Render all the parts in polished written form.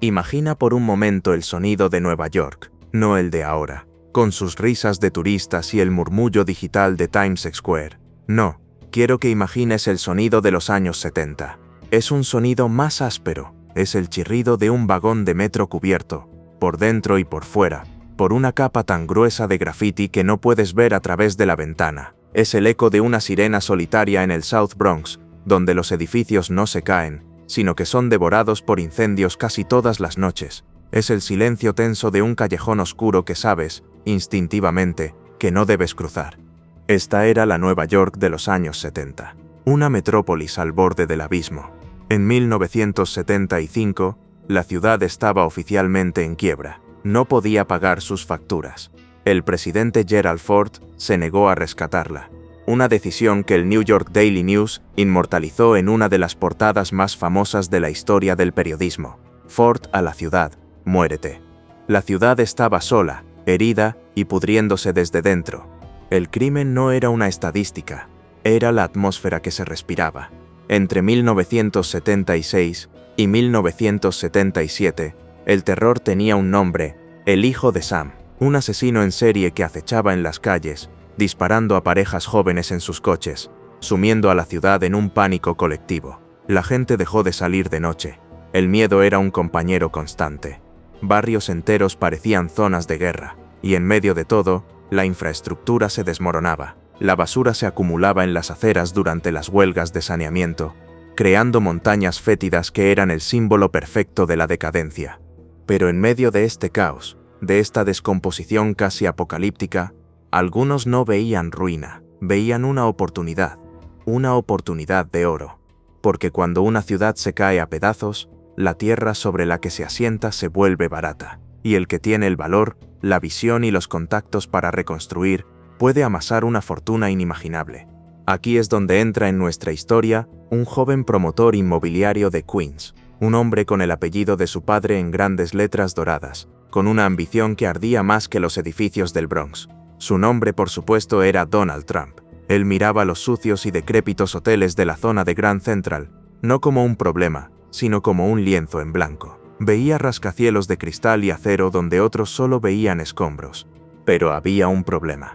Imagina por un momento el sonido de Nueva York, no el de ahora, con sus risas de turistas y el murmullo digital de Times Square. No, quiero que imagines el sonido de los años 70. Es un sonido más áspero, es el chirrido de un vagón de metro cubierto, por dentro y por fuera, por una capa tan gruesa de graffiti que no puedes ver a través de la ventana. Es el eco de una sirena solitaria en el South Bronx, donde los edificios no se caen, sino que son devorados por incendios casi todas las noches. Es el silencio tenso de un callejón oscuro que sabes, instintivamente, que no debes cruzar. Esta era la Nueva York de los años 70, una metrópolis al borde del abismo. En 1975, la ciudad estaba oficialmente en quiebra. No podía pagar sus facturas. El presidente Gerald Ford se negó a rescatarla. Una decisión que el New York Daily News inmortalizó en una de las portadas más famosas de la historia del periodismo. Ford a la ciudad, muérete. La ciudad estaba sola, herida y pudriéndose desde dentro. El crimen no era una estadística, era la atmósfera que se respiraba. Entre 1976 y 1977, el terror tenía un nombre: el hijo de Sam, un asesino en serie que acechaba en las calles, disparando a parejas jóvenes en sus coches, sumiendo a la ciudad en un pánico colectivo. La gente dejó de salir de noche. El miedo era un compañero constante. Barrios enteros parecían zonas de guerra, y en medio de todo, la infraestructura se desmoronaba. La basura se acumulaba en las aceras durante las huelgas de saneamiento, creando montañas fétidas que eran el símbolo perfecto de la decadencia. Pero en medio de este caos, de esta descomposición casi apocalíptica, algunos no veían ruina, veían una oportunidad de oro. Porque cuando una ciudad se cae a pedazos, la tierra sobre la que se asienta se vuelve barata, y el que tiene el valor, la visión y los contactos para reconstruir, puede amasar una fortuna inimaginable. Aquí es donde entra en nuestra historia un joven promotor inmobiliario de Queens, un hombre con el apellido de su padre en grandes letras doradas, con una ambición que ardía más que los edificios del Bronx. Su nombre, por supuesto, era Donald Trump. Él miraba los sucios y decrépitos hoteles de la zona de Grand Central, no como un problema, sino como un lienzo en blanco. Veía rascacielos de cristal y acero donde otros solo veían escombros. Pero había un problema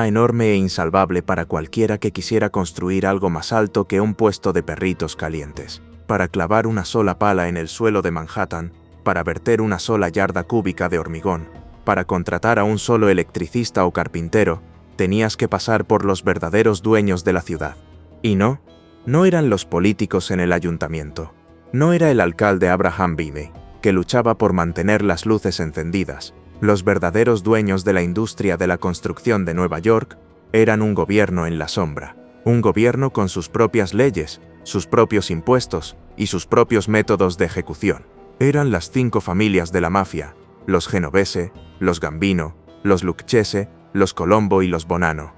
enorme e insalvable para cualquiera que quisiera construir algo más alto que un puesto de perritos calientes. Para clavar una sola pala en el suelo de Manhattan, para verter una sola yarda cúbica de hormigón, para contratar a un solo electricista o carpintero, tenías que pasar por los verdaderos dueños de la ciudad. Y no eran los políticos en el ayuntamiento. No era el alcalde Abraham Beame, que luchaba por mantener las luces encendidas. Los verdaderos dueños de la industria de la construcción de Nueva York eran un gobierno en la sombra. Un gobierno con sus propias leyes, sus propios impuestos y sus propios métodos de ejecución. Eran las 5 familias de la mafia: los Genovese, los Gambino, los Lucchese, los Colombo y los Bonanno.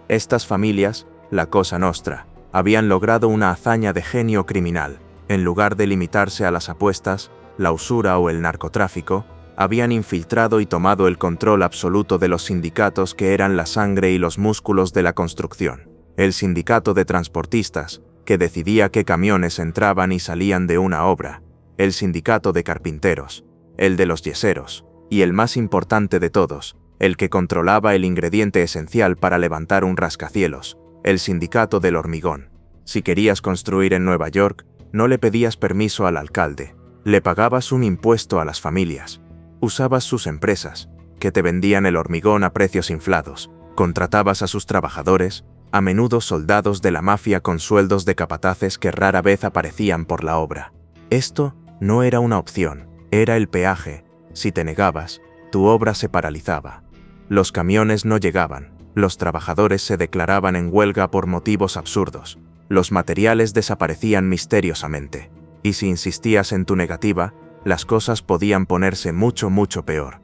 Estas familias, la Cosa Nostra, habían logrado una hazaña de genio criminal. En lugar de limitarse a las apuestas, la usura o el narcotráfico, habían infiltrado y tomado el control absoluto de los sindicatos que eran la sangre y los músculos de la construcción. El sindicato de transportistas, que decidía qué camiones entraban y salían de una obra. El sindicato de carpinteros, el de los yeseros, y el más importante de todos, el que controlaba el ingrediente esencial para levantar un rascacielos, el sindicato del hormigón. Si querías construir en Nueva York, no le pedías permiso al alcalde, le pagabas un impuesto a las familias. Usabas sus empresas, que te vendían el hormigón a precios inflados. Contratabas a sus trabajadores, a menudo soldados de la mafia con sueldos de capataces que rara vez aparecían por la obra. Esto no era una opción, era el peaje. Si te negabas, tu obra se paralizaba. Los camiones no llegaban, los trabajadores se declaraban en huelga por motivos absurdos, los materiales desaparecían misteriosamente. Y si insistías en tu negativa, las cosas podían ponerse mucho peor.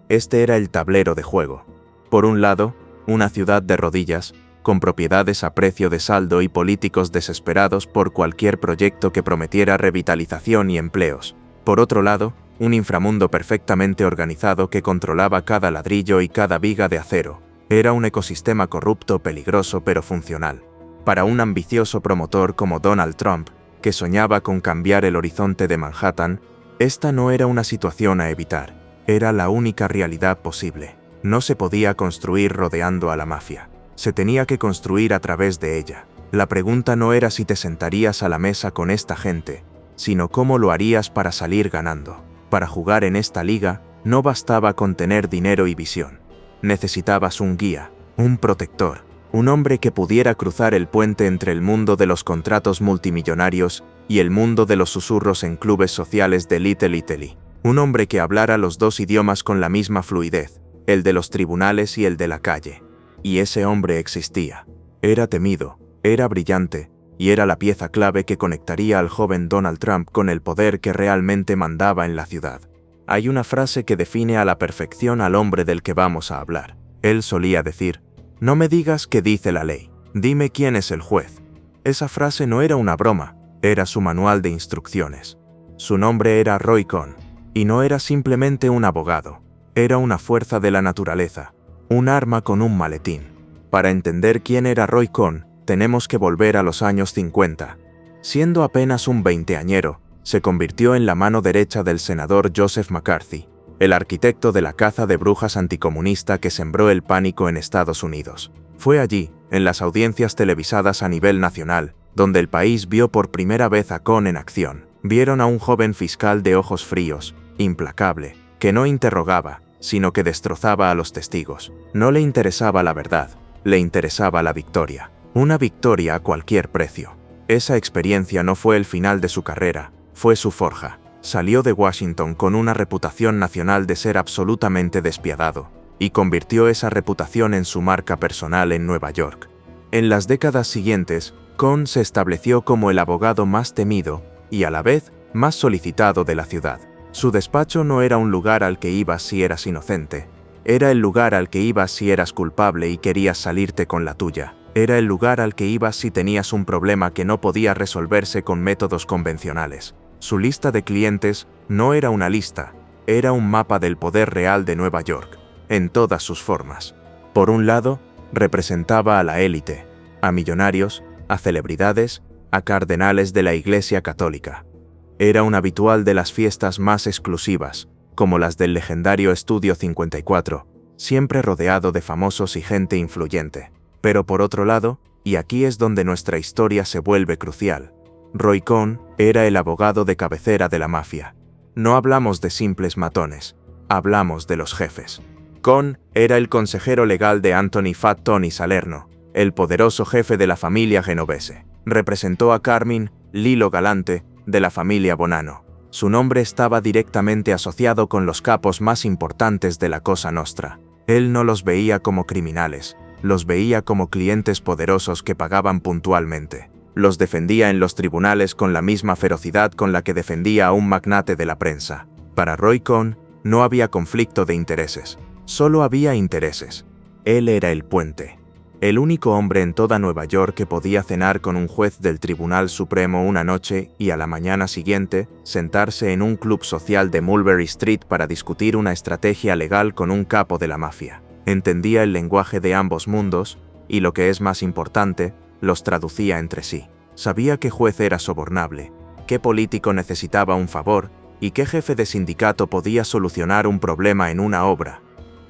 Este era el tablero de juego. Por un lado, una ciudad de rodillas, con propiedades a precio de saldo y políticos desesperados por cualquier proyecto que prometiera revitalización y empleos. Por otro lado, un inframundo perfectamente organizado que controlaba cada ladrillo y cada viga de acero. Era un ecosistema corrupto, peligroso pero funcional. Para un ambicioso promotor como Donald Trump, que soñaba con cambiar el horizonte de Manhattan, Esta no era una situación a evitar, era la única realidad posible. No se podía construir rodeando a la mafia, se tenía que construir a través de ella. La pregunta no era si te sentarías a la mesa con esta gente, sino cómo lo harías para salir ganando. Para jugar en esta liga, no bastaba con tener dinero y visión. Necesitabas un guía, un protector, un hombre que pudiera cruzar el puente entre el mundo de los contratos multimillonarios y el mundo de los susurros en clubes sociales de Little Italy. Un hombre que hablara los dos idiomas con la misma fluidez, el de los tribunales y el de la calle. Y ese hombre existía. Era temido, era brillante, y era la pieza clave que conectaría al joven Donald Trump con el poder que realmente mandaba en la ciudad. Hay una frase que define a la perfección al hombre del que vamos a hablar. Él solía decir: «No me digas qué dice la ley, dime quién es el juez». Esa frase no era una broma, era su manual de instrucciones. Su nombre era Roy Cohn, y no era simplemente un abogado, era una fuerza de la naturaleza, un arma con un maletín. Para entender quién era Roy Cohn, tenemos que volver a los años 50. Siendo apenas un veinteañero, se convirtió en la mano derecha del senador Joseph McCarthy, el arquitecto de la caza de brujas anticomunista que sembró el pánico en Estados Unidos. Fue allí, en las audiencias televisadas a nivel nacional, donde el país vio por primera vez a Cohn en acción. Vieron a un joven fiscal de ojos fríos, implacable, que no interrogaba, sino que destrozaba a los testigos. No le interesaba la verdad, le interesaba la victoria. Una victoria a cualquier precio. Esa experiencia no fue el final de su carrera, fue su forja. Salió de Washington con una reputación nacional de ser absolutamente despiadado, y convirtió esa reputación en su marca personal en Nueva York. En las décadas siguientes, Cohn se estableció como el abogado más temido, y a la vez, más solicitado de la ciudad. Su despacho no era un lugar al que ibas si eras inocente, era el lugar al que ibas si eras culpable y querías salirte con la tuya. Era el lugar al que ibas si tenías un problema que no podía resolverse con métodos convencionales. Su lista de clientes no era una lista, era un mapa del poder real de Nueva York, en todas sus formas. Por un lado, representaba a la élite, a millonarios, a celebridades, a cardenales de la Iglesia Católica. Era un habitual de las fiestas más exclusivas, como las del legendario Estudio 54, siempre rodeado de famosos y gente influyente. Pero por otro lado, y aquí es donde nuestra historia se vuelve crucial, Roy Cohn era el abogado de cabecera de la mafia. No hablamos de simples matones, hablamos de los jefes. Cohn era el consejero legal de Anthony Fat Tony Salerno, el poderoso jefe de la familia genovese. Representó a Carmine Lilo Galante, de la familia Bonanno. Su nombre estaba directamente asociado con los capos más importantes de la Cosa Nostra. Él no los veía como criminales, los veía como clientes poderosos que pagaban puntualmente. Los defendía en los tribunales con la misma ferocidad con la que defendía a un magnate de la prensa. Para Roy Cohn, no había conflicto de intereses, solo había intereses. Él era el puente. El único hombre en toda Nueva York que podía cenar con un juez del Tribunal Supremo una noche y a la mañana siguiente sentarse en un club social de Mulberry Street para discutir una estrategia legal con un capo de la mafia. Entendía el lenguaje de ambos mundos y, lo que es más importante, los traducía entre sí. Sabía qué juez era sobornable, qué político necesitaba un favor y qué jefe de sindicato podía solucionar un problema en una obra.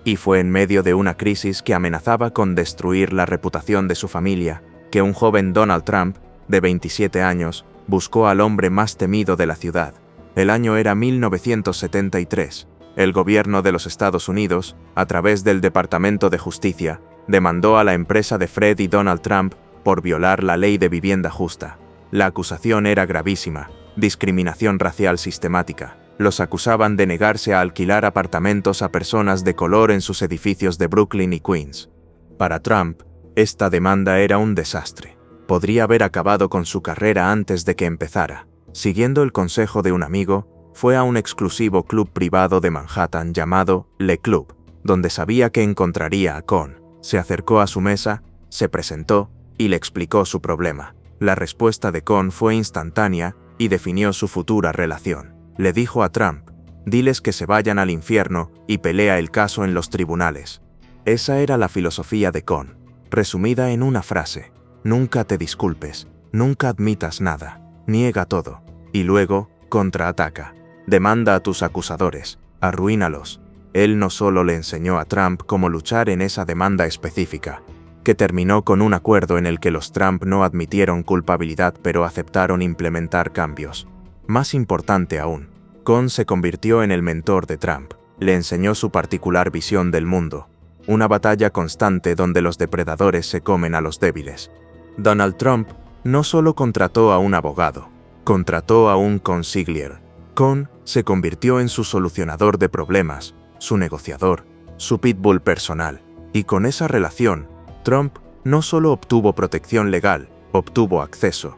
Y fue en medio de una crisis que amenazaba con destruir la reputación de su familia, que un joven Donald Trump, de 27 años, buscó al hombre más temido de la ciudad. El año era 1973. El gobierno de los Estados Unidos, a través del Departamento de Justicia, demandó a la empresa de Fred y Donald Trump por violar la ley de vivienda justa. La acusación era gravísima: discriminación racial sistemática. Los acusaban de negarse a alquilar apartamentos a personas de color en sus edificios de Brooklyn y Queens. Para Trump, esta demanda era un desastre. Podría haber acabado con su carrera antes de que empezara. Siguiendo el consejo de un amigo, fue a un exclusivo club privado de Manhattan llamado Le Club, donde sabía que encontraría a Cohn. Se acercó a su mesa, se presentó y le explicó su problema. La respuesta de Cohn fue instantánea y definió su futura relación. Le dijo a Trump: «Diles que se vayan al infierno y pelea el caso en los tribunales». Esa era la filosofía de Cohn, resumida en una frase: nunca te disculpes, nunca admitas nada, niega todo, y luego, contraataca. Demanda a tus acusadores, arruínalos. Él no solo le enseñó a Trump cómo luchar en esa demanda específica, que terminó con un acuerdo en el que los Trump no admitieron culpabilidad pero aceptaron implementar cambios. Más importante aún, Cohn se convirtió en el mentor de Trump. Le enseñó su particular visión del mundo, una batalla constante donde los depredadores se comen a los débiles. Donald Trump no solo contrató a un abogado, contrató a un consigliere. Cohn se convirtió en su solucionador de problemas, su negociador, su pitbull personal. Y con esa relación, Trump no solo obtuvo protección legal, obtuvo acceso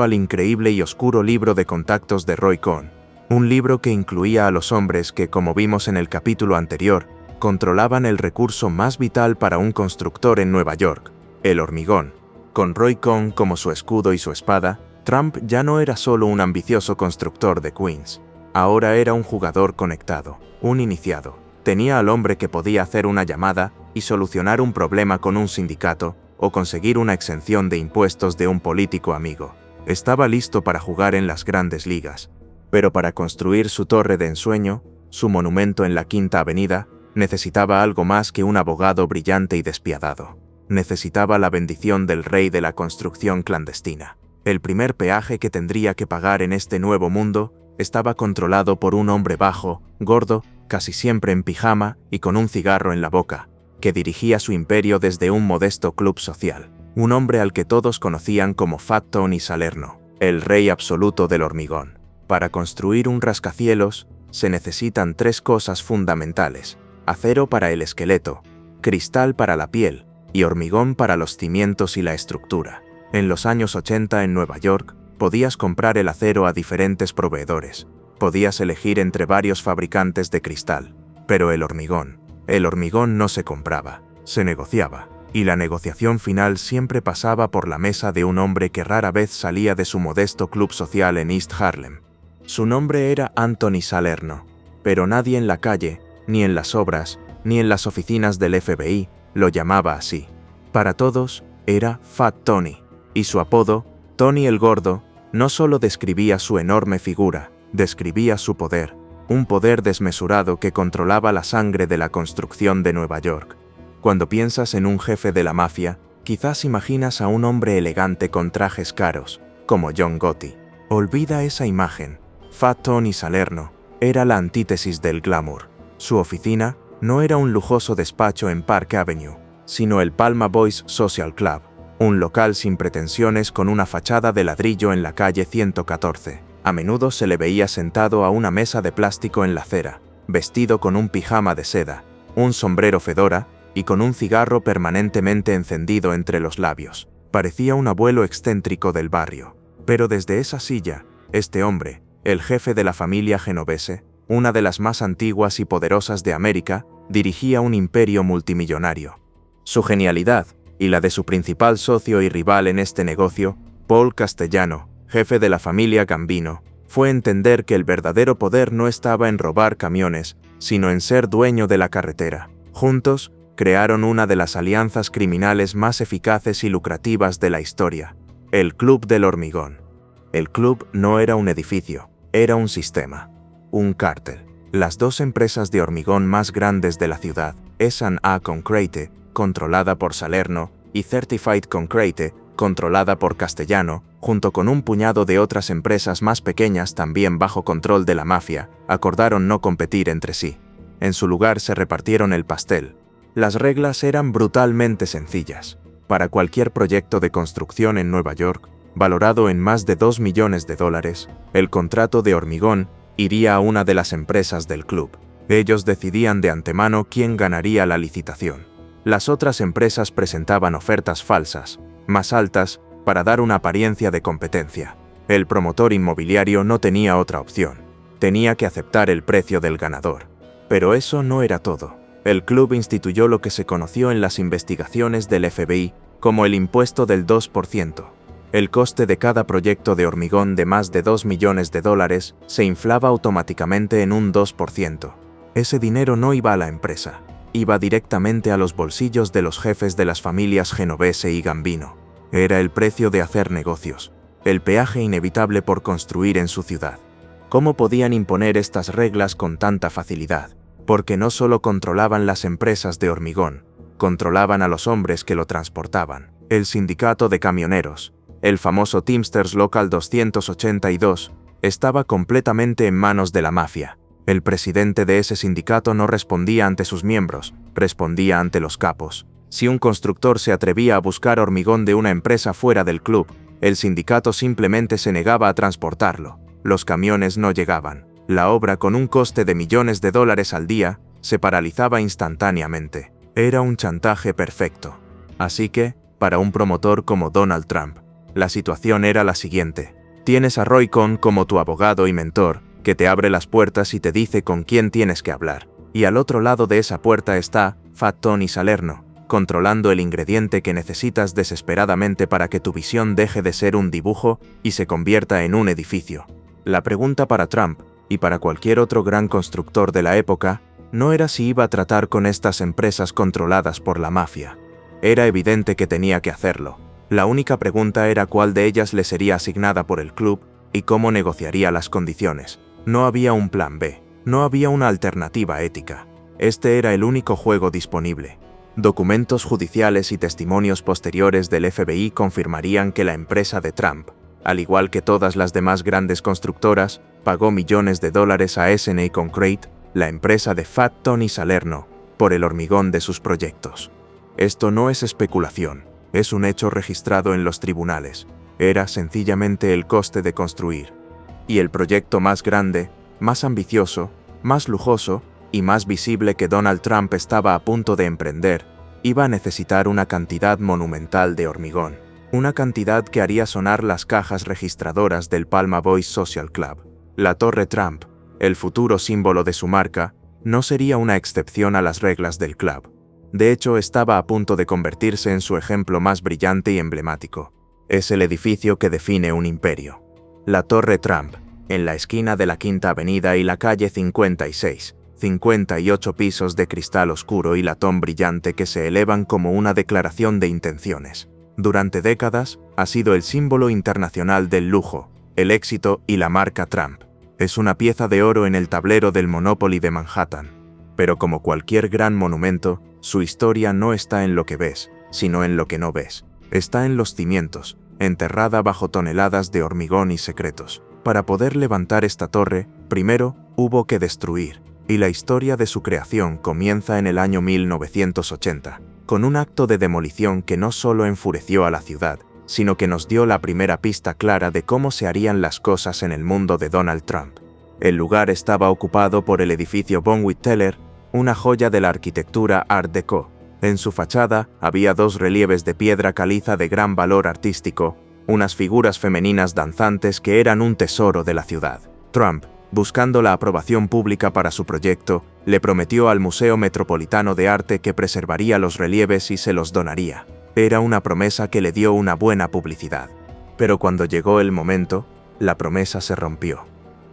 al increíble y oscuro libro de contactos de Roy Cohn, un libro que incluía a los hombres que, como vimos en el capítulo anterior, controlaban el recurso más vital para un constructor en Nueva York, el hormigón. Con Roy Cohn como su escudo y su espada, Trump ya no era solo un ambicioso constructor de Queens. Ahora era un jugador conectado, un iniciado. Tenía al hombre que podía hacer una llamada y solucionar un problema con un sindicato o conseguir una exención de impuestos de un político amigo. Estaba listo para jugar en las grandes ligas. Pero para construir su torre de ensueño, su monumento en la Quinta Avenida, necesitaba algo más que un abogado brillante y despiadado. Necesitaba la bendición del rey de la construcción clandestina. El primer peaje que tendría que pagar en este nuevo mundo estaba controlado por un hombre bajo, gordo, casi siempre en pijama y con un cigarro en la boca, que dirigía su imperio desde un modesto club social. Un hombre al que todos conocían como Fat Tony Salerno, el rey absoluto del hormigón. Para construir un rascacielos, se necesitan tres cosas fundamentales: acero para el esqueleto, cristal para la piel y hormigón para los cimientos y la estructura. En los años 80 en Nueva York, podías comprar el acero a diferentes proveedores. Podías elegir entre varios fabricantes de cristal. Pero el hormigón no se compraba, se negociaba. Y la negociación final siempre pasaba por la mesa de un hombre que rara vez salía de su modesto club social en East Harlem. Su nombre era Anthony Salerno, pero nadie en la calle, ni en las obras, ni en las oficinas del FBI, lo llamaba así. Para todos, era Fat Tony, y su apodo, Tony el Gordo, no solo describía su enorme figura, describía su poder, un poder desmesurado que controlaba la sangre de la construcción de Nueva York. Cuando piensas en un jefe de la mafia, quizás imaginas a un hombre elegante con trajes caros, como John Gotti. Olvida esa imagen. Fat Tony Salerno era la antítesis del glamour. Su oficina no era un lujoso despacho en Park Avenue, sino el Palma Boys Social Club, un local sin pretensiones con una fachada de ladrillo en la calle 114. A menudo se le veía sentado a una mesa de plástico en la acera, vestido con un pijama de seda, un sombrero fedora y con un cigarro permanentemente encendido entre los labios. Parecía un abuelo excéntrico del barrio. Pero desde esa silla, este hombre, el jefe de la familia genovese, una de las más antiguas y poderosas de América, dirigía un imperio multimillonario. Su genialidad, y la de su principal socio y rival en este negocio, Paul Castellano, jefe de la familia Gambino, fue entender que el verdadero poder no estaba en robar camiones, sino en ser dueño de la carretera. Juntos, crearon una de las alianzas criminales más eficaces y lucrativas de la historia, el Club del Hormigón. El club no era un edificio, era un sistema, un cártel. Las dos empresas de hormigón más grandes de la ciudad, S&A Concrete, controlada por Salerno, y Certified Concrete, controlada por Castellano, junto con un puñado de otras empresas más pequeñas también bajo control de la mafia, acordaron no competir entre sí. En su lugar se repartieron el pastel. Las reglas eran brutalmente sencillas. Para cualquier proyecto de construcción en Nueva York, valorado en más de $2 millones, el contrato de hormigón iría a una de las empresas del club. Ellos decidían de antemano quién ganaría la licitación. Las otras empresas presentaban ofertas falsas, más altas, para dar una apariencia de competencia. El promotor inmobiliario no tenía otra opción. Tenía que aceptar el precio del ganador. Pero eso no era todo. El club instituyó lo que se conoció en las investigaciones del FBI como el impuesto del 2%. El coste de cada proyecto de hormigón de más de $2 millones se inflaba automáticamente en un 2%. Ese dinero no iba a la empresa, iba directamente a los bolsillos de los jefes de las familias Genovese y Gambino. Era el precio de hacer negocios, el peaje inevitable por construir en su ciudad. ¿Cómo podían imponer estas reglas con tanta facilidad? Porque no solo controlaban las empresas de hormigón, controlaban a los hombres que lo transportaban. El sindicato de camioneros, el famoso Teamsters Local 282, estaba completamente en manos de la mafia. El presidente de ese sindicato no respondía ante sus miembros, respondía ante los capos. Si un constructor se atrevía a buscar hormigón de una empresa fuera del club, el sindicato simplemente se negaba a transportarlo. Los camiones no llegaban. La obra, con un coste de millones de dólares al día, se paralizaba instantáneamente. Era un chantaje perfecto. Así que, para un promotor como Donald Trump, la situación era la siguiente. Tienes a Roy Cohn como tu abogado y mentor, que te abre las puertas y te dice con quién tienes que hablar. Y al otro lado de esa puerta está Fat Tony Salerno, controlando el ingrediente que necesitas desesperadamente para que tu visión deje de ser un dibujo y se convierta en un edificio. La pregunta para Trump, y para cualquier otro gran constructor de la época, no era si iba a tratar con estas empresas controladas por la mafia. Era evidente que tenía que hacerlo. La única pregunta era cuál de ellas le sería asignada por el club y cómo negociaría las condiciones. No había un plan B, no había una alternativa ética. Este era el único juego disponible. Documentos judiciales y testimonios posteriores del FBI confirmarían que la empresa de Trump, al igual que todas las demás grandes constructoras, pagó millones de dólares a S&A Concrete, la empresa de Fat Tony Salerno, por el hormigón de sus proyectos. Esto no es especulación, es un hecho registrado en los tribunales. Era sencillamente el coste de construir. Y el proyecto más grande, más ambicioso, más lujoso y más visible que Donald Trump estaba a punto de emprender, iba a necesitar una cantidad monumental de hormigón. Una cantidad que haría sonar las cajas registradoras del Palma Boys Social Club. La Torre Trump, el futuro símbolo de su marca, no sería una excepción a las reglas del club. De hecho, estaba a punto de convertirse en su ejemplo más brillante y emblemático. Es el edificio que define un imperio. La Torre Trump, en la esquina de la Quinta Avenida y la calle 56, 58 pisos de cristal oscuro y latón brillante que se elevan como una declaración de intenciones. Durante décadas, ha sido el símbolo internacional del lujo, el éxito y la marca Trump. Es una pieza de oro en el tablero del Monopoly de Manhattan. Pero como cualquier gran monumento, su historia no está en lo que ves, sino en lo que no ves. Está en los cimientos, enterrada bajo toneladas de hormigón y secretos. Para poder levantar esta torre, primero hubo que destruir, y la historia de su creación comienza en el año 1980, con un acto de demolición que no solo enfureció a la ciudad, sino que nos dio la primera pista clara de cómo se harían las cosas en el mundo de Donald Trump. El lugar estaba ocupado por el edificio Bonwit Teller, una joya de la arquitectura Art Deco. En su fachada había dos relieves de piedra caliza de gran valor artístico, unas figuras femeninas danzantes que eran un tesoro de la ciudad. Trump, buscando la aprobación pública para su proyecto, le prometió al Museo Metropolitano de Arte que preservaría los relieves y se los donaría. Era una promesa que le dio una buena publicidad. Pero cuando llegó el momento, la promesa se rompió.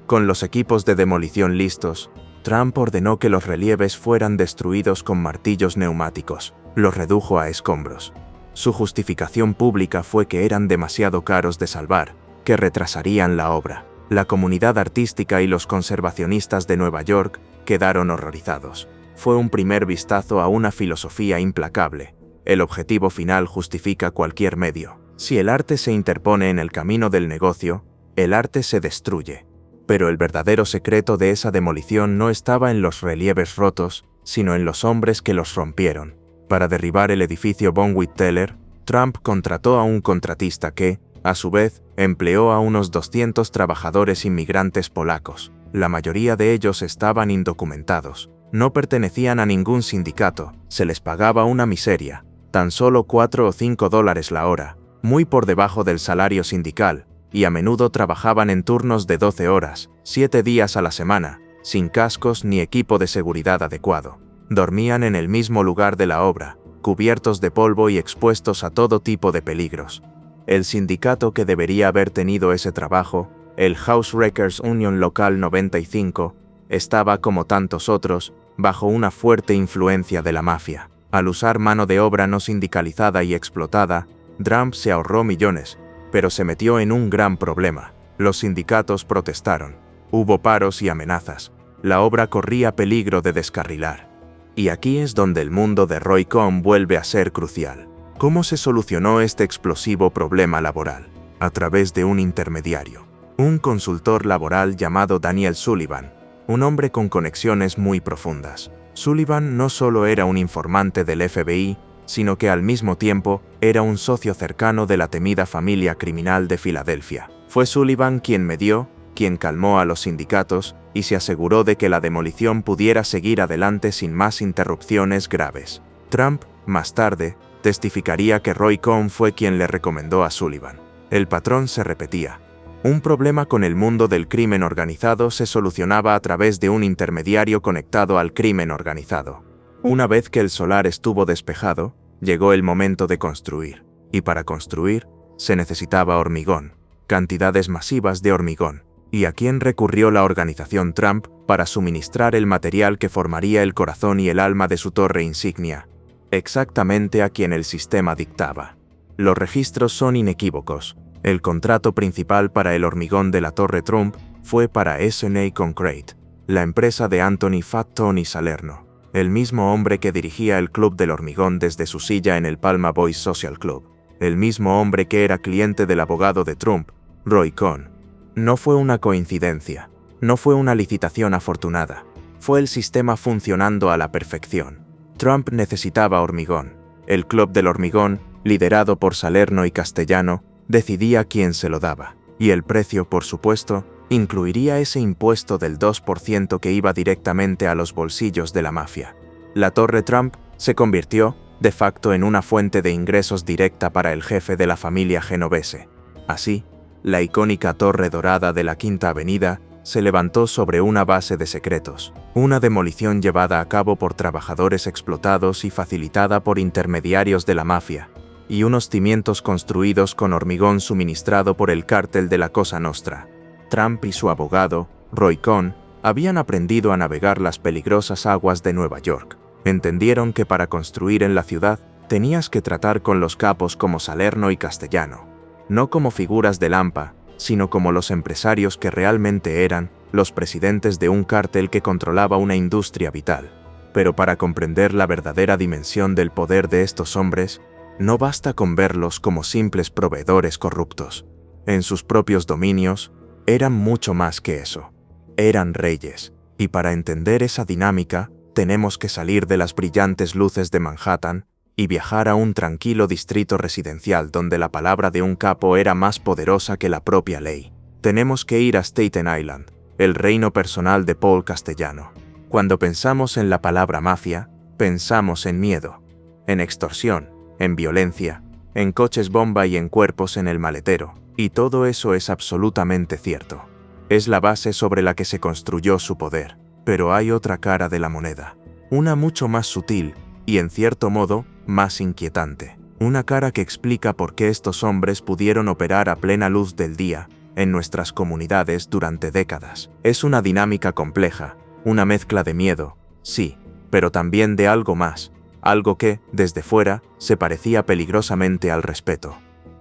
Con los equipos de demolición listos, Trump ordenó que los relieves fueran destruidos con martillos neumáticos. Los redujo a escombros. Su justificación pública fue que eran demasiado caros de salvar, que retrasarían la obra. La comunidad artística y los conservacionistas de Nueva York quedaron horrorizados. Fue un primer vistazo a una filosofía implacable. El objetivo final justifica cualquier medio. Si el arte se interpone en el camino del negocio, el arte se destruye. Pero el verdadero secreto de esa demolición no estaba en los relieves rotos, sino en los hombres que los rompieron. Para derribar el edificio Bonwit Teller, Trump contrató a un contratista que, a su vez, empleó a unos 200 trabajadores inmigrantes polacos. La mayoría de ellos estaban indocumentados. No pertenecían a ningún sindicato, se les pagaba una miseria, tan solo $4 o $5 la hora, muy por debajo del salario sindical, y a menudo trabajaban en turnos de 12 horas, 7 días a la semana, sin cascos ni equipo de seguridad adecuado. Dormían en el mismo lugar de la obra, cubiertos de polvo y expuestos a todo tipo de peligros. El sindicato que debería haber tenido ese trabajo, el Housewreckers Union Local 95, estaba, como tantos otros, bajo una fuerte influencia de la mafia. Al usar mano de obra no sindicalizada y explotada, Trump se ahorró millones, pero se metió en un gran problema. Los sindicatos protestaron. Hubo paros y amenazas. La obra corría peligro de descarrilar. Y aquí es donde el mundo de Roy Cohn vuelve a ser crucial. ¿Cómo se solucionó este explosivo problema laboral? A través de un intermediario. Un consultor laboral llamado Daniel Sullivan, un hombre con conexiones muy profundas. Sullivan no solo era un informante del FBI, sino que al mismo tiempo era un socio cercano de la temida familia criminal de Filadelfia. Fue Sullivan quien medió, quien calmó a los sindicatos y se aseguró de que la demolición pudiera seguir adelante sin más interrupciones graves. Trump, más tarde, testificaría que Roy Cohn fue quien le recomendó a Sullivan. El patrón se repetía. Un problema con el mundo del crimen organizado se solucionaba a través de un intermediario conectado al crimen organizado. Una vez que el solar estuvo despejado, llegó el momento de construir. Y para construir, se necesitaba hormigón, cantidades masivas de hormigón. ¿Y a quién recurrió la organización Trump para suministrar el material que formaría el corazón y el alma de su torre insignia? Exactamente a quien el sistema dictaba. Los registros son inequívocos. El contrato principal para el hormigón de la Torre Trump fue para S&A Concrete, la empresa de Anthony Fat Tony Salerno, el mismo hombre que dirigía el Club del Hormigón desde su silla en el Palma Boys Social Club, el mismo hombre que era cliente del abogado de Trump, Roy Cohn. No fue una coincidencia, no fue una licitación afortunada, fue el sistema funcionando a la perfección. Trump necesitaba hormigón. El Club del Hormigón, liderado por Salerno y Castellano, decidía quién se lo daba, y el precio, por supuesto, incluiría ese impuesto del 2% que iba directamente a los bolsillos de la mafia. La Torre Trump se convirtió, de facto, en una fuente de ingresos directa para el jefe de la familia genovese. Así, la icónica Torre Dorada de la Quinta Avenida se levantó sobre una base de secretos, una demolición llevada a cabo por trabajadores explotados y facilitada por intermediarios de la mafia, y unos cimientos construidos con hormigón suministrado por el cártel de la Cosa Nostra. Trump y su abogado, Roy Cohn, habían aprendido a navegar las peligrosas aguas de Nueva York. Entendieron que para construir en la ciudad tenías que tratar con los capos como Salerno y Castellano, no como figuras de Lampa, sino como los empresarios que realmente eran, los presidentes de un cártel que controlaba una industria vital. Pero para comprender la verdadera dimensión del poder de estos hombres, no basta con verlos como simples proveedores corruptos. En sus propios dominios, eran mucho más que eso. Eran reyes, y para entender esa dinámica, tenemos que salir de las brillantes luces de Manhattan y viajar a un tranquilo distrito residencial donde la palabra de un capo era más poderosa que la propia ley. Tenemos que ir a Staten Island, el reino personal de Paul Castellano. Cuando pensamos en la palabra mafia, pensamos en miedo, en extorsión, en violencia, en coches bomba y en cuerpos en el maletero, y todo eso es absolutamente cierto. Es la base sobre la que se construyó su poder, pero hay otra cara de la moneda, una mucho más sutil y, en cierto modo, más inquietante. Una cara que explica por qué estos hombres pudieron operar a plena luz del día en nuestras comunidades durante décadas. Es una dinámica compleja, una mezcla de miedo, sí, pero también de algo más, algo que, desde fuera, se parecía peligrosamente al respeto.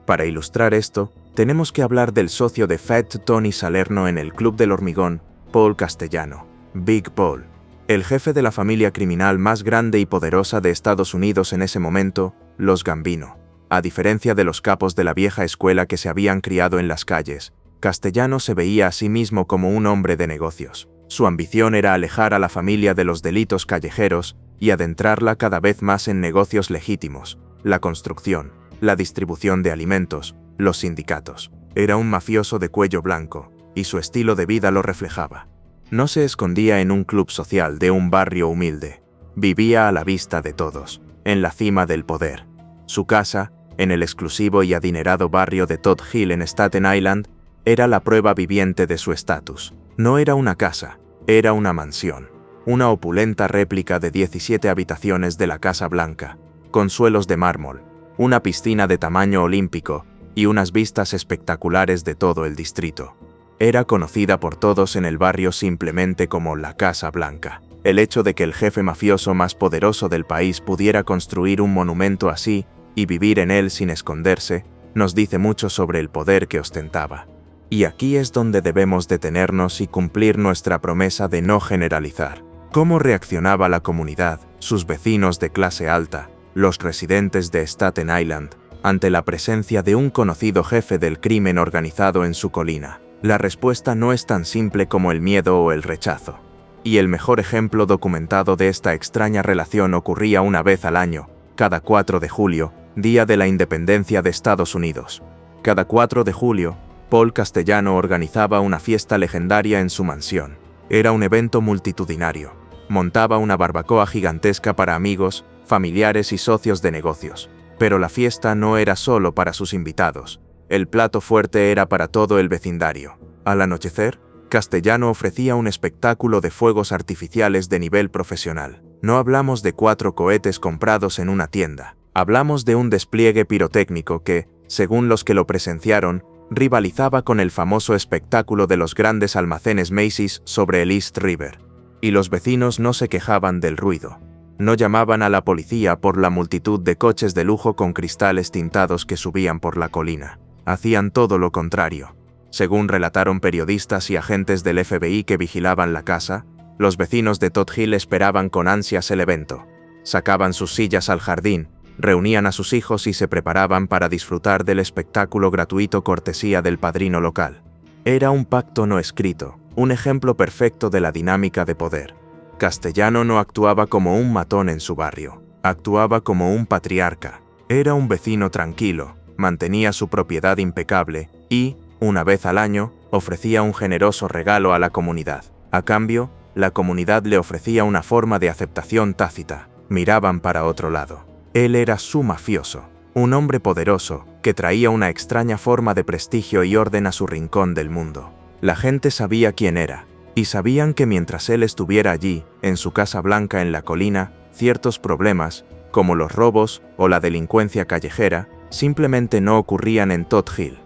Para ilustrar esto, tenemos que hablar del socio de Fat Tony Salerno en el Club del Hormigón, Paul Castellano, Big Paul, el jefe de la familia criminal más grande y poderosa de Estados Unidos en ese momento, los Gambino. A diferencia de los capos de la vieja escuela que se habían criado en las calles, Castellano se veía a sí mismo como un hombre de negocios. Su ambición era alejar a la familia de los delitos callejeros y adentrarla cada vez más en negocios legítimos, la construcción, la distribución de alimentos, los sindicatos. Era un mafioso de cuello blanco, y su estilo de vida lo reflejaba. No se escondía en un club social de un barrio humilde. Vivía a la vista de todos, en la cima del poder. Su casa, en el exclusivo y adinerado barrio de Todd Hill en Staten Island, era la prueba viviente de su estatus. No era una casa, era una mansión. Una opulenta réplica de 17 habitaciones de la Casa Blanca, con suelos de mármol, una piscina de tamaño olímpico y unas vistas espectaculares de todo el distrito. Era conocida por todos en el barrio simplemente como la Casa Blanca. El hecho de que el jefe mafioso más poderoso del país pudiera construir un monumento así y vivir en él sin esconderse, nos dice mucho sobre el poder que ostentaba. Y aquí es donde debemos detenernos y cumplir nuestra promesa de no generalizar. ¿Cómo reaccionaba la comunidad, sus vecinos de clase alta, los residentes de Staten Island, ante la presencia de un conocido jefe del crimen organizado en su colina? La respuesta no es tan simple como el miedo o el rechazo. Y el mejor ejemplo documentado de esta extraña relación ocurría una vez al año, cada 4 de julio, día de la independencia de Estados Unidos. Cada 4 de julio, Paul Castellano organizaba una fiesta legendaria en su mansión. Era un evento multitudinario. Montaba una barbacoa gigantesca para amigos, familiares y socios de negocios. Pero la fiesta no era solo para sus invitados. El plato fuerte era para todo el vecindario. Al anochecer, Castellano ofrecía un espectáculo de fuegos artificiales de nivel profesional. No hablamos de 4 cohetes comprados en una tienda. Hablamos de un despliegue pirotécnico que, según los que lo presenciaron, rivalizaba con el famoso espectáculo de los grandes almacenes Macy's sobre el East River. Y los vecinos no se quejaban del ruido. No llamaban a la policía por la multitud de coches de lujo con cristales tintados que subían por la colina. Hacían todo lo contrario. Según relataron periodistas y agentes del FBI que vigilaban la casa, los vecinos de Todt Hill esperaban con ansias el evento. Sacaban sus sillas al jardín, reunían a sus hijos y se preparaban para disfrutar del espectáculo gratuito cortesía del padrino local. Era un pacto no escrito, un ejemplo perfecto de la dinámica de poder. Castellano no actuaba como un matón en su barrio, actuaba como un patriarca. Era un vecino tranquilo, mantenía su propiedad impecable y, una vez al año, ofrecía un generoso regalo a la comunidad. A cambio, la comunidad le ofrecía una forma de aceptación tácita. Miraban para otro lado. Él era su mafioso, un hombre poderoso que traía una extraña forma de prestigio y orden a su rincón del mundo. La gente sabía quién era, y sabían que mientras él estuviera allí, en su casa blanca en la colina, ciertos problemas, como los robos o la delincuencia callejera, simplemente no ocurrían en Todt Hill.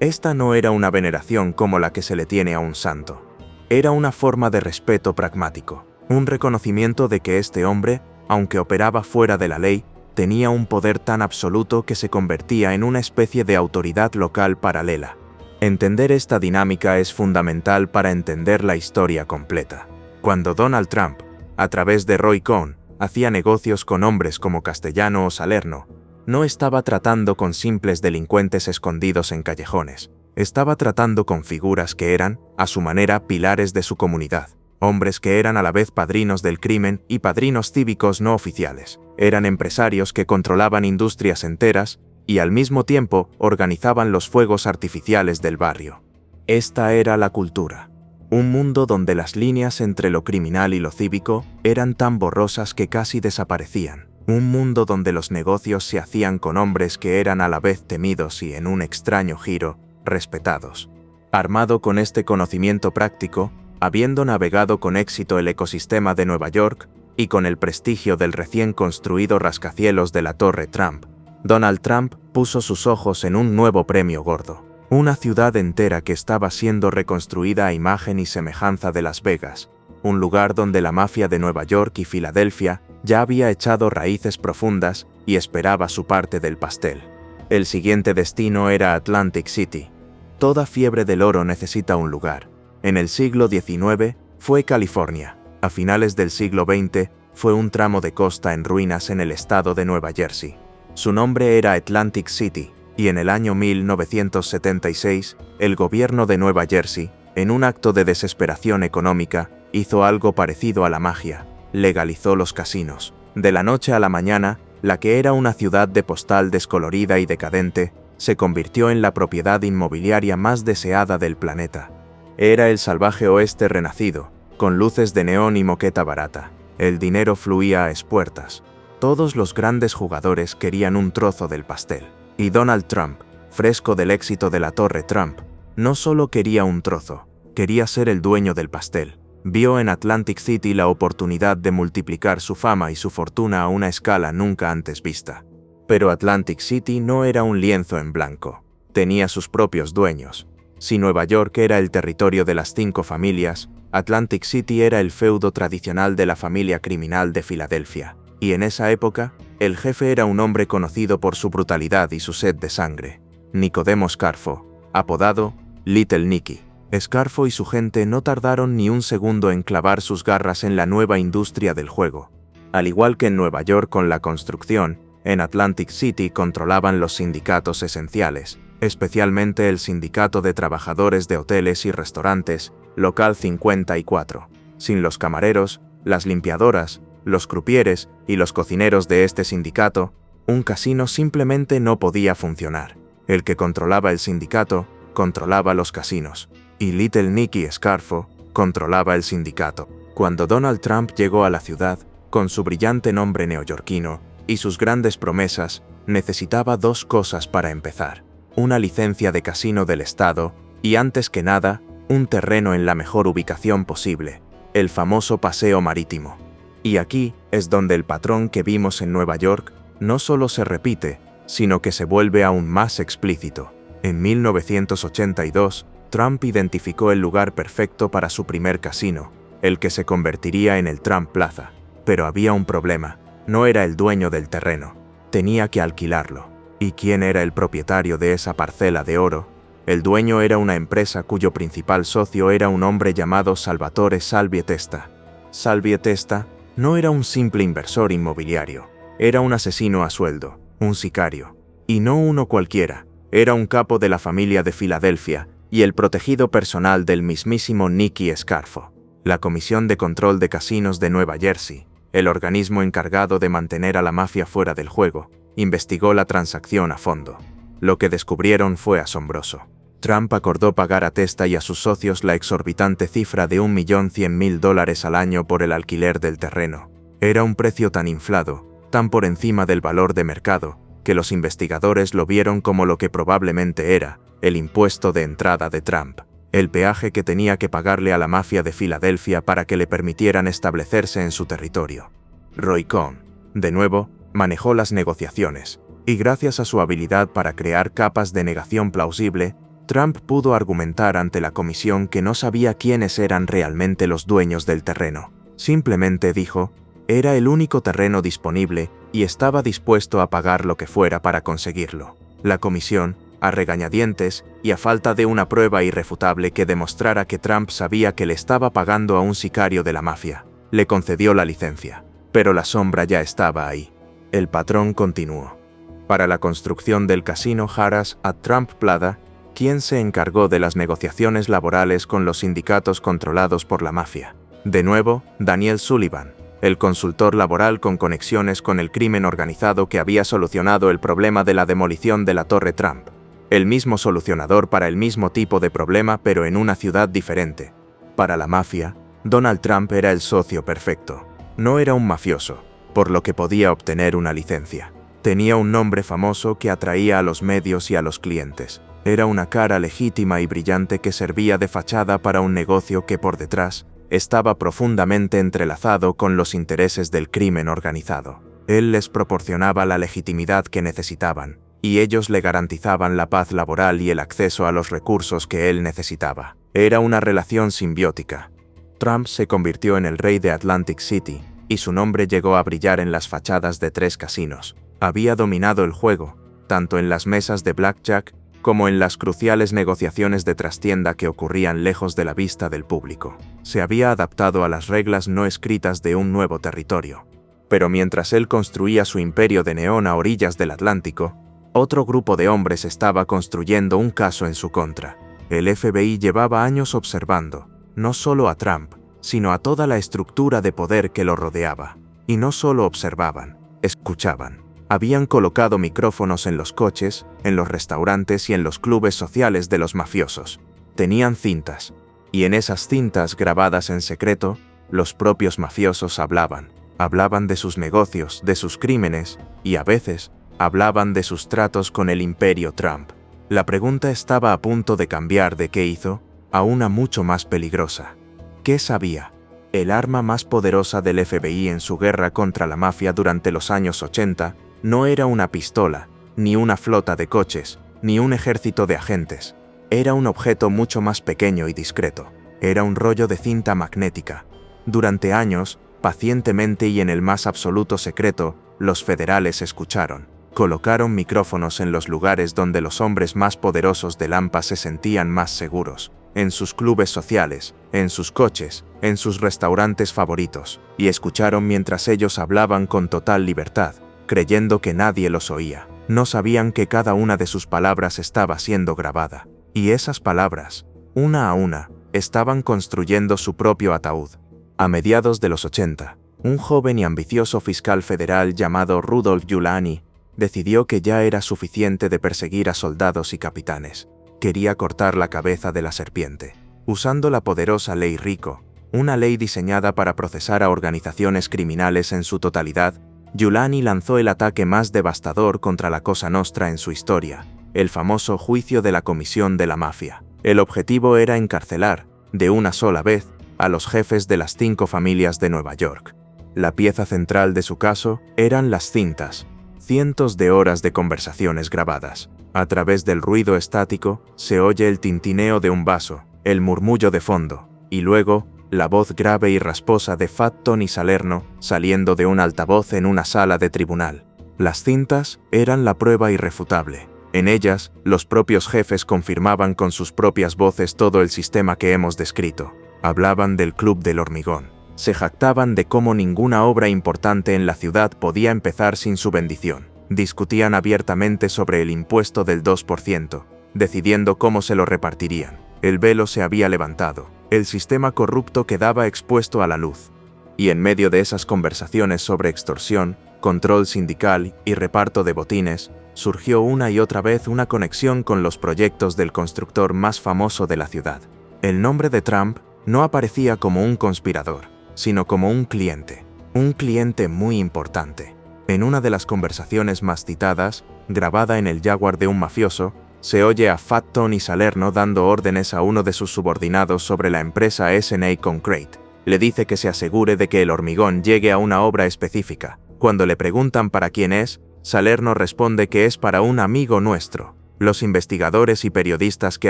Esta no era una veneración como la que se le tiene a un santo. Era una forma de respeto pragmático, un reconocimiento de que este hombre, aunque operaba fuera de la ley, tenía un poder tan absoluto que se convertía en una especie de autoridad local paralela. Entender esta dinámica es fundamental para entender la historia completa. Cuando Donald Trump, a través de Roy Cohn, hacía negocios con hombres como Castellano o Salerno, no estaba tratando con simples delincuentes escondidos en callejones. Estaba tratando con figuras que eran, a su manera, pilares de su comunidad. Hombres que eran a la vez padrinos del crimen y padrinos cívicos no oficiales. Eran empresarios que controlaban industrias enteras y al mismo tiempo organizaban los fuegos artificiales del barrio. Esta era la cultura. Un mundo donde las líneas entre lo criminal y lo cívico eran tan borrosas que casi desaparecían. Un mundo donde los negocios se hacían con hombres que eran a la vez temidos y, en un extraño giro, respetados. Armado con este conocimiento práctico, habiendo navegado con éxito el ecosistema de Nueva York y con el prestigio del recién construido rascacielos de la Torre Trump, Donald Trump puso sus ojos en un nuevo premio gordo. Una ciudad entera que estaba siendo reconstruida a imagen y semejanza de Las Vegas, un lugar donde la mafia de Nueva York y Filadelfia ya había echado raíces profundas y esperaba su parte del pastel. El siguiente destino era Atlantic City. Toda fiebre del oro necesita un lugar. En el siglo XIX fue California. A finales del siglo XX fue un tramo de costa en ruinas en el estado de Nueva Jersey. Su nombre era Atlantic City, y en el año 1976, el gobierno de Nueva Jersey, en un acto de desesperación económica, hizo algo parecido a la magia: legalizó los casinos. De la noche a la mañana, la que era una ciudad de postal descolorida y decadente, se convirtió en la propiedad inmobiliaria más deseada del planeta. Era el salvaje oeste renacido, con luces de neón y moqueta barata. El dinero fluía a espuertas. Todos los grandes jugadores querían un trozo del pastel. Y Donald Trump, fresco del éxito de la Torre Trump, no solo quería un trozo, quería ser el dueño del pastel. Vio en Atlantic City la oportunidad de multiplicar su fama y su fortuna a una escala nunca antes vista. Pero Atlantic City no era un lienzo en blanco. Tenía sus propios dueños. Si Nueva York era el territorio de las 5 familias, Atlantic City era el feudo tradicional de la familia criminal de Filadelfia. Y en esa época, el jefe era un hombre conocido por su brutalidad y su sed de sangre: Nicodemo Scarfo, apodado Little Nicky. Scarfo y su gente no tardaron ni un segundo en clavar sus garras en la nueva industria del juego. Al igual que en Nueva York con la construcción, en Atlantic City controlaban los sindicatos esenciales, especialmente el Sindicato de Trabajadores de Hoteles y Restaurantes, Local 54. Sin los camareros, las limpiadoras, los crupieres y los cocineros de este sindicato, un casino simplemente no podía funcionar. El que controlaba el sindicato, controlaba los casinos. Y Little Nicky Scarfo controlaba el sindicato. Cuando Donald Trump llegó a la ciudad, con su brillante nombre neoyorquino y sus grandes promesas, necesitaba dos cosas para empezar: una licencia de casino del estado y, antes que nada, un terreno en la mejor ubicación posible, el famoso paseo marítimo. Y aquí es donde el patrón que vimos en Nueva York no solo se repite, sino que se vuelve aún más explícito. En 1982, Trump identificó el lugar perfecto para su primer casino, el que se convertiría en el Trump Plaza. Pero había un problema: no era el dueño del terreno, tenía que alquilarlo. ¿Y quién era el propietario de esa parcela de oro? El dueño era una empresa cuyo principal socio era un hombre llamado Salvatore Salvie Testa. Salvie Testa no era un simple inversor inmobiliario, era un asesino a sueldo, un sicario. Y no uno cualquiera, era un capo de la familia de Filadelfia y el protegido personal del mismísimo Nicky Scarfo. La Comisión de Control de Casinos de Nueva Jersey, el organismo encargado de mantener a la mafia fuera del juego, investigó la transacción a fondo. Lo que descubrieron fue asombroso. Trump acordó pagar a Testa y a sus socios la exorbitante cifra de $1.100.000 al año por el alquiler del terreno. Era un precio tan inflado, tan por encima del valor de mercado, que los investigadores lo vieron como lo que probablemente era: el impuesto de entrada de Trump, el peaje que tenía que pagarle a la mafia de Filadelfia para que le permitieran establecerse en su territorio. Roy Cohn, de nuevo, manejó las negociaciones, y gracias a su habilidad para crear capas de negación plausible, Trump pudo argumentar ante la comisión que no sabía quiénes eran realmente los dueños del terreno. Simplemente dijo: era el único terreno disponible y estaba dispuesto a pagar lo que fuera para conseguirlo. La comisión, a regañadientes y a falta de una prueba irrefutable que demostrara que Trump sabía que le estaba pagando a un sicario de la mafia, le concedió la licencia. Pero la sombra ya estaba ahí. El patrón continuó. Para la construcción del casino Harrah's at Trump Plaza, ¿quién se encargó de las negociaciones laborales con los sindicatos controlados por la mafia? De nuevo, Daniel Sullivan, el consultor laboral con conexiones con el crimen organizado que había solucionado el problema de la demolición de la Torre Trump. El mismo solucionador para el mismo tipo de problema, pero en una ciudad diferente. Para la mafia, Donald Trump era el socio perfecto. No era un mafioso, por lo que podía obtener una licencia. Tenía un nombre famoso que atraía a los medios y a los clientes. Era una cara legítima y brillante que servía de fachada para un negocio que por detrás estaba profundamente entrelazado con los intereses del crimen organizado. Él les proporcionaba la legitimidad que necesitaban, y ellos le garantizaban la paz laboral y el acceso a los recursos que él necesitaba. Era una relación simbiótica. Trump se convirtió en el rey de Atlantic City, y su nombre llegó a brillar en las fachadas de 3 casinos. Había dominado el juego, tanto en las mesas de blackjack como en las cruciales negociaciones de trastienda que ocurrían lejos de la vista del público. Se había adaptado a las reglas no escritas de un nuevo territorio. Pero mientras él construía su imperio de neón a orillas del Atlántico, otro grupo de hombres estaba construyendo un caso en su contra. El FBI llevaba años observando, no solo a Trump, sino a toda la estructura de poder que lo rodeaba. Y no solo observaban, escuchaban. Habían colocado micrófonos en los coches, en los restaurantes y en los clubes sociales de los mafiosos. Tenían cintas, y en esas cintas grabadas en secreto, los propios mafiosos hablaban. Hablaban de sus negocios, de sus crímenes, y a veces hablaban de sus tratos con el imperio Trump. La pregunta estaba a punto de cambiar de qué hizo a una mucho más peligrosa. ¿Qué sabía? El arma más poderosa del FBI en su guerra contra la mafia durante los años 80 no era una pistola, ni una flota de coches, ni un ejército de agentes. Era un objeto mucho más pequeño y discreto. Era un rollo de cinta magnética. Durante años, pacientemente y en el más absoluto secreto, los federales escucharon. Colocaron micrófonos en los lugares donde los hombres más poderosos de Lampa se sentían más seguros, en sus clubes sociales, en sus coches, en sus restaurantes favoritos, y escucharon mientras ellos hablaban con total libertad, creyendo que nadie los oía. No sabían que cada una de sus palabras estaba siendo grabada, y esas palabras, una a una, estaban construyendo su propio ataúd. A mediados de los 80, un joven y ambicioso fiscal federal llamado Rudolph Giuliani decidió que ya era suficiente de perseguir a soldados y capitanes. Quería cortar la cabeza de la serpiente. Usando la poderosa Ley Rico, una ley diseñada para procesar a organizaciones criminales en su totalidad, Giuliani lanzó el ataque más devastador contra la Cosa Nostra en su historia, el famoso juicio de la Comisión de la Mafia. El objetivo era encarcelar, de una sola vez, a los jefes de las 5 familias de Nueva York. La pieza central de su caso eran las cintas, cientos de horas de conversaciones grabadas. A través del ruido estático se oye el tintineo de un vaso, el murmullo de fondo, y luego la voz grave y rasposa de Fat Tony Salerno saliendo de un altavoz en una sala de tribunal. Las cintas eran la prueba irrefutable. En ellas, los propios jefes confirmaban con sus propias voces todo el sistema que hemos descrito. Hablaban del Club del Hormigón. Se jactaban de cómo ninguna obra importante en la ciudad podía empezar sin su bendición. Discutían abiertamente sobre el impuesto del 2%, decidiendo cómo se lo repartirían. El velo se había levantado. El sistema corrupto quedaba expuesto a la luz. Y en medio de esas conversaciones sobre extorsión, control sindical y reparto de botines, surgió una y otra vez una conexión con los proyectos del constructor más famoso de la ciudad. El nombre de Trump no aparecía como un conspirador, sino como un cliente muy importante. En una de las conversaciones más citadas, grabada en el Jaguar de un mafioso, se oye a Fat Tony Salerno dando órdenes a uno de sus subordinados sobre la empresa S&A Concrete. Le dice que se asegure de que el hormigón llegue a una obra específica. Cuando le preguntan para quién es, Salerno responde que es para un amigo nuestro. Los investigadores y periodistas que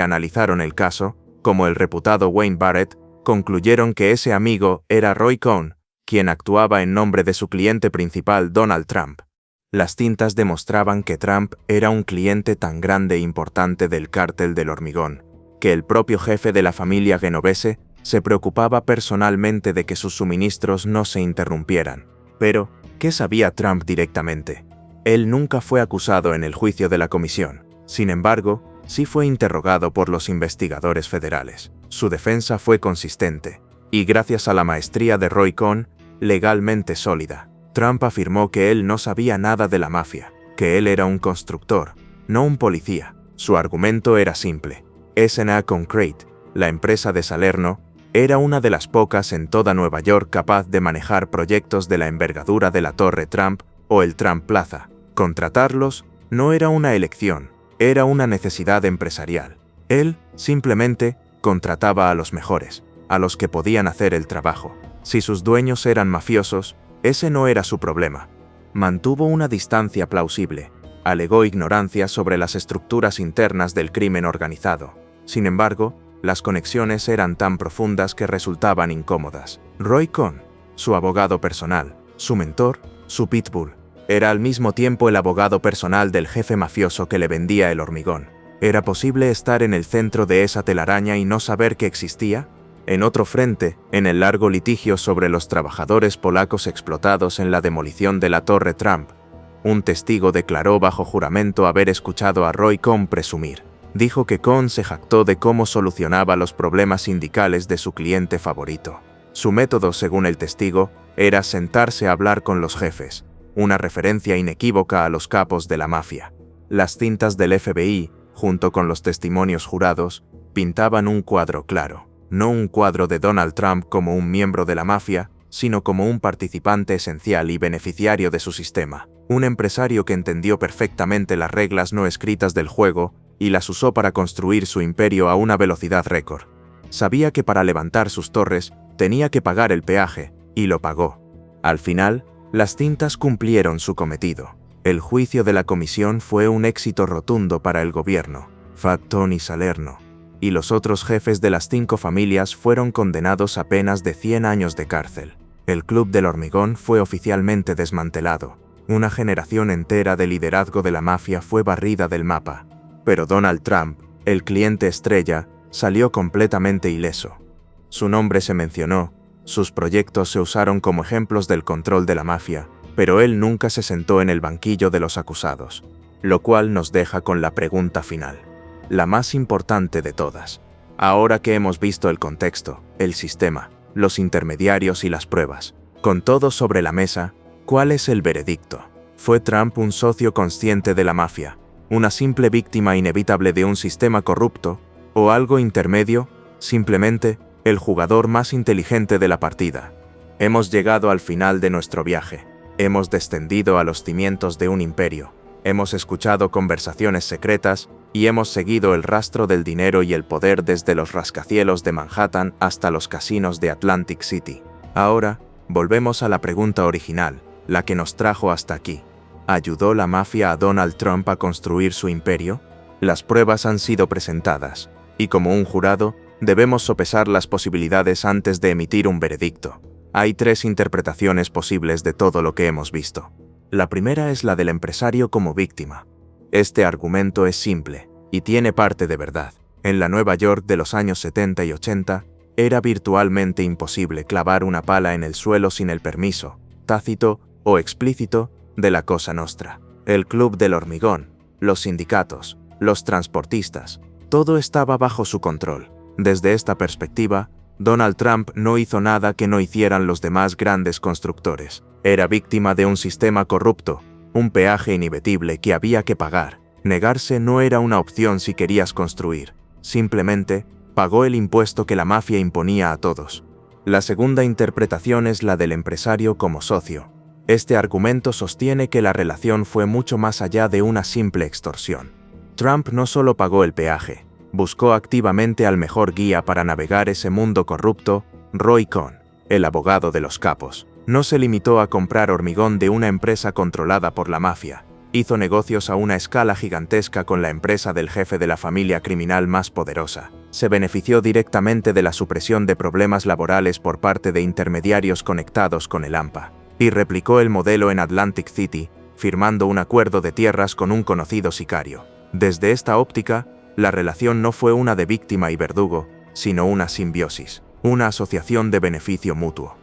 analizaron el caso, como el reputado Wayne Barrett, concluyeron que ese amigo era Roy Cohn, quien actuaba en nombre de su cliente principal Donald Trump. Las cintas demostraban que Trump era un cliente tan grande e importante del cártel del hormigón, que el propio jefe de la familia genovese se preocupaba personalmente de que sus suministros no se interrumpieran. Pero, ¿qué sabía Trump directamente? Él nunca fue acusado en el juicio de la comisión. Sin embargo, sí fue interrogado por los investigadores federales. Su defensa fue consistente, y gracias a la maestría de Roy Cohn, legalmente sólida. Trump afirmó que él no sabía nada de la mafia, que él era un constructor, no un policía. Su argumento era simple. S&A Concrete, la empresa de Salerno, era una de las pocas en toda Nueva York capaz de manejar proyectos de la envergadura de la Torre Trump o el Trump Plaza. Contratarlos no era una elección, era una necesidad empresarial. Él, simplemente, contrataba a los mejores, a los que podían hacer el trabajo. Si sus dueños eran mafiosos, ese no era su problema. Mantuvo una distancia plausible, alegó ignorancia sobre las estructuras internas del crimen organizado. Sin embargo, las conexiones eran tan profundas que resultaban incómodas. Roy Cohn, su abogado personal, su mentor, su pitbull, era al mismo tiempo el abogado personal del jefe mafioso que le vendía el hormigón. ¿Era posible estar en el centro de esa telaraña y no saber que existía? En otro frente, en el largo litigio sobre los trabajadores polacos explotados en la demolición de la Torre Trump, un testigo declaró bajo juramento haber escuchado a Roy Cohn presumir. Dijo que Cohn se jactó de cómo solucionaba los problemas sindicales de su cliente favorito. Su método, según el testigo, era sentarse a hablar con los jefes, una referencia inequívoca a los capos de la mafia. Las cintas del FBI, junto con los testimonios jurados, pintaban un cuadro claro. No un cuadro de Donald Trump como un miembro de la mafia, sino como un participante esencial y beneficiario de su sistema. Un empresario que entendió perfectamente las reglas no escritas del juego y las usó para construir su imperio a una velocidad récord. Sabía que para levantar sus torres tenía que pagar el peaje, y lo pagó. Al final, las cintas cumplieron su cometido. El juicio de la comisión fue un éxito rotundo para el gobierno. Fat Tony Salerno y los otros jefes de las 5 familias fueron condenados a penas de 100 años de cárcel. El Club del Hormigón fue oficialmente desmantelado. Una generación entera de liderazgo de la mafia fue barrida del mapa. Pero Donald Trump, el cliente estrella, salió completamente ileso. Su nombre se mencionó, sus proyectos se usaron como ejemplos del control de la mafia, pero él nunca se sentó en el banquillo de los acusados. Lo cual nos deja con la pregunta final, la más importante de todas. Ahora que hemos visto el contexto, el sistema, los intermediarios y las pruebas, con todo sobre la mesa, ¿cuál es el veredicto? ¿Fue Trump un socio consciente de la mafia, una simple víctima inevitable de un sistema corrupto, o algo intermedio, simplemente el jugador más inteligente de la partida? Hemos llegado al final de nuestro viaje. Hemos descendido a los cimientos de un imperio. Hemos escuchado conversaciones secretas y hemos seguido el rastro del dinero y el poder desde los rascacielos de Manhattan hasta los casinos de Atlantic City. Ahora, volvemos a la pregunta original, la que nos trajo hasta aquí. ¿Ayudó la mafia a Donald Trump a construir su imperio? Las pruebas han sido presentadas, y como un jurado, debemos sopesar las posibilidades antes de emitir un veredicto. Hay 3 interpretaciones posibles de todo lo que hemos visto. La primera es la del empresario como víctima. Este argumento es simple, y tiene parte de verdad. En la Nueva York de los años 70 y 80, era virtualmente imposible clavar una pala en el suelo sin el permiso, tácito o explícito, de la Cosa Nostra. El Club del Hormigón, los sindicatos, los transportistas, todo estaba bajo su control. Desde esta perspectiva, Donald Trump no hizo nada que no hicieran los demás grandes constructores. Era víctima de un sistema corrupto, un peaje inevitable que había que pagar. Negarse no era una opción si querías construir. Simplemente, pagó el impuesto que la mafia imponía a todos. La segunda interpretación es la del empresario como socio. Este argumento sostiene que la relación fue mucho más allá de una simple extorsión. Trump no solo pagó el peaje, buscó activamente al mejor guía para navegar ese mundo corrupto, Roy Cohn, el abogado de los capos. No se limitó a comprar hormigón de una empresa controlada por la mafia. Hizo negocios a una escala gigantesca con la empresa del jefe de la familia criminal más poderosa. Se benefició directamente de la supresión de problemas laborales por parte de intermediarios conectados con el AMPA. Y replicó el modelo en Atlantic City, firmando un acuerdo de tierras con un conocido sicario. Desde esta óptica, la relación no fue una de víctima y verdugo, sino una simbiosis, una asociación de beneficio mutuo.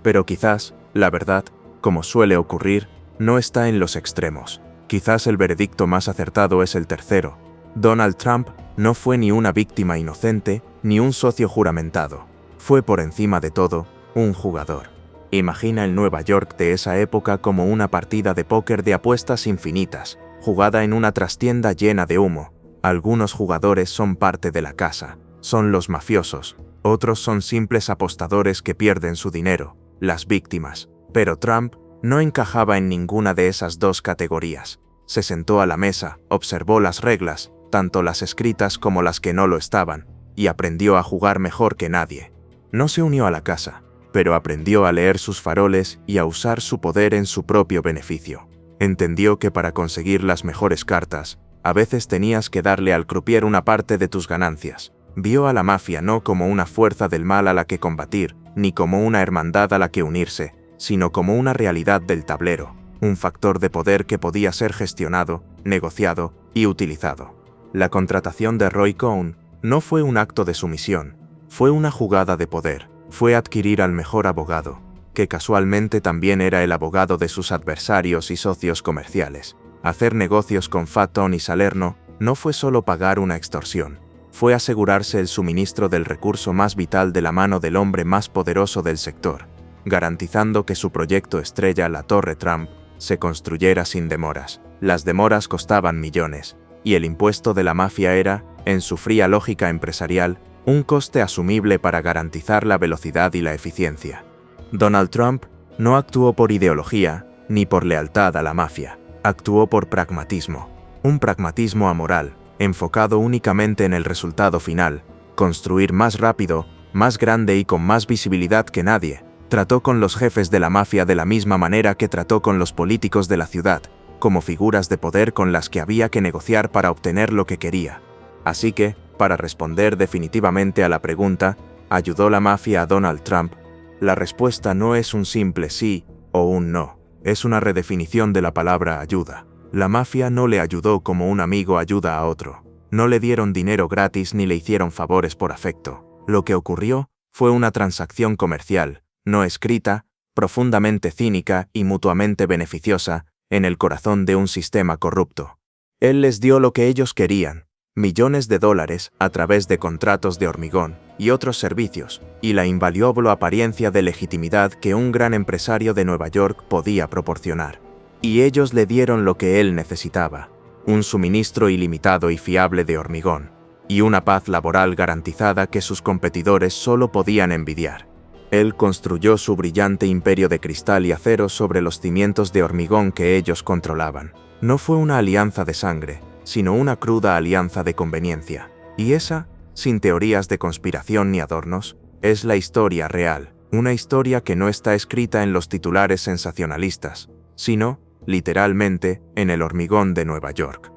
Pero quizás, la verdad, como suele ocurrir, no está en los extremos. Quizás el veredicto más acertado es el tercero. Donald Trump no fue ni una víctima inocente, ni un socio juramentado. Fue por encima de todo, un jugador. Imagina el Nueva York de esa época como una partida de póker de apuestas infinitas, jugada en una trastienda llena de humo. Algunos jugadores son parte de la casa, son los mafiosos, otros son simples apostadores que pierden su dinero, las víctimas. Pero Trump no encajaba en ninguna de esas 2 categorías. Se sentó a la mesa, observó las reglas, tanto las escritas como las que no lo estaban, y aprendió a jugar mejor que nadie. No se unió a la casa, pero aprendió a leer sus faroles y a usar su poder en su propio beneficio. Entendió que para conseguir las mejores cartas, a veces tenías que darle al croupier una parte de tus ganancias. Vio a la mafia no como una fuerza del mal a la que combatir, ni como una hermandad a la que unirse, sino como una realidad del tablero, un factor de poder que podía ser gestionado, negociado y utilizado. La contratación de Roy Cohn no fue un acto de sumisión, fue una jugada de poder, fue adquirir al mejor abogado, que casualmente también era el abogado de sus adversarios y socios comerciales. Hacer negocios con Fat Tony Salerno no fue solo pagar una extorsión, fue asegurarse el suministro del recurso más vital de la mano del hombre más poderoso del sector, garantizando que su proyecto estrella, la Torre Trump, se construyera sin demoras. Las demoras costaban millones, y el impuesto de la mafia era, en su fría lógica empresarial, un coste asumible para garantizar la velocidad y la eficiencia. Donald Trump no actuó por ideología, ni por lealtad a la mafia. Actuó por pragmatismo, un pragmatismo amoral, enfocado únicamente en el resultado final, construir más rápido, más grande y con más visibilidad que nadie. Trató con los jefes de la mafia de la misma manera que trató con los políticos de la ciudad, como figuras de poder con las que había que negociar para obtener lo que quería. Así que, para responder definitivamente a la pregunta, ¿ayudó la mafia a Donald Trump? La respuesta no es un simple sí o un no. Es una redefinición de la palabra ayuda. La mafia no le ayudó como un amigo ayuda a otro. No le dieron dinero gratis ni le hicieron favores por afecto. Lo que ocurrió fue una transacción comercial, no escrita, profundamente cínica y mutuamente beneficiosa, en el corazón de un sistema corrupto. Él les dio lo que ellos querían, millones de dólares a través de contratos de hormigón y otros servicios, y la invaluable apariencia de legitimidad que un gran empresario de Nueva York podía proporcionar. Y ellos le dieron lo que él necesitaba, un suministro ilimitado y fiable de hormigón, y una paz laboral garantizada que sus competidores solo podían envidiar. Él construyó su brillante imperio de cristal y acero sobre los cimientos de hormigón que ellos controlaban. No fue una alianza de sangre, sino una cruda alianza de conveniencia. Y esa, sin teorías de conspiración ni adornos, es la historia real, una historia que no está escrita en los titulares sensacionalistas, sino, literalmente, en el hormigón de Nueva York.